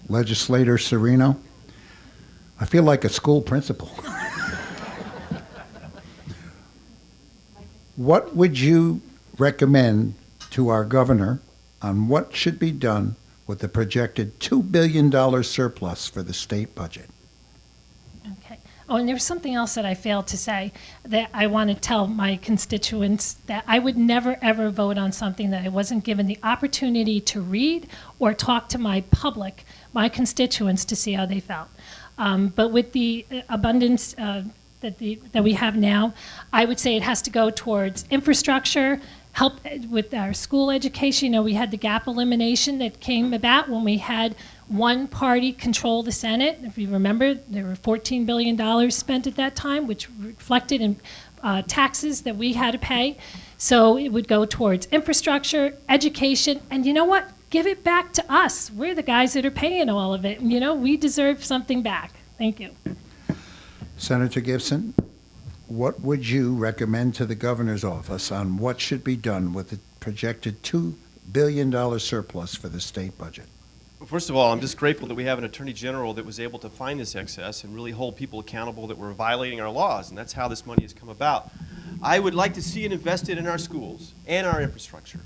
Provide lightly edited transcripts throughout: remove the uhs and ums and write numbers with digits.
Legislator Serino. I feel like a school principal. What would you recommend to our governor on what should be done with the projected $2 billion surplus for the state budget? Okay. Oh, and there's something else that I failed to say that I want to tell my constituents, that I would never, ever vote on something that I wasn't given the opportunity to read or talk to my public, my constituents, to see how they felt. But with the abundance that we have now, I would say it has to go towards infrastructure, help with our school education. You know, we had the gap elimination that came about when we had one party control the Senate. If you remember, there were $14 billion spent at that time, which reflected in taxes that we had to pay. So it would go towards infrastructure, education, and you know what? Give it back to us. We're the guys that are paying all of it. And, you know, we deserve something back. Thank you. Senator Gibson, what would you recommend to the governor's office on what should be done with the projected $2 billion surplus for the state budget? Well, first of all, I'm just grateful that we have an attorney general that was able to find this excess and really hold people accountable that were violating our laws, and that's how this money has come about. I would like to see it invested in our schools and our infrastructure.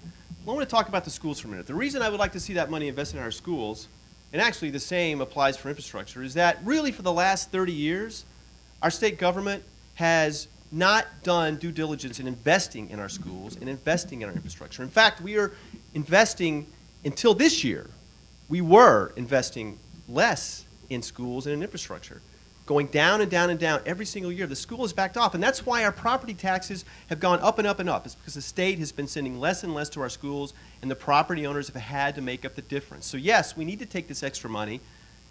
Well, I want to talk about the schools for a minute. The reason I would like to see that money invested in our schools, and actually the same applies for infrastructure, is that really for the last 30 years, our state government has not done due diligence in investing in our schools and investing in our infrastructure. In fact, we are investing, until this year, we were investing less in schools and in infrastructure, going down and down and down every single year. The school has backed off, and that's why our property taxes have gone up and up and up. It's because the state has been sending less and less to our schools, and the property owners have had to make up the difference. So yes, we need to take this extra money,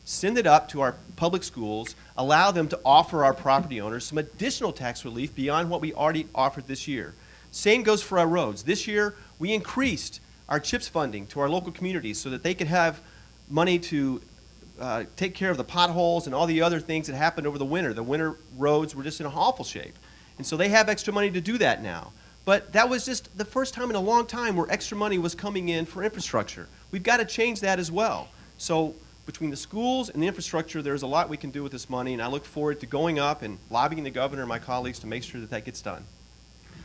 send it up to our public schools, allow them to offer our property owners some additional tax relief beyond what we already offered this year. Same goes for our roads. This year, we increased our CHIPS funding to our local communities so that they could have money to take care of the potholes and all the other things that happened over the winter. The winter roads were just in awful shape. And so they have extra money to do that now. But that was just the first time in a long time where extra money was coming in for infrastructure. We've got to change that as well. So between the schools and the infrastructure, there's a lot we can do with this money, and I look forward to going up and lobbying the governor and my colleagues to make sure that that gets done.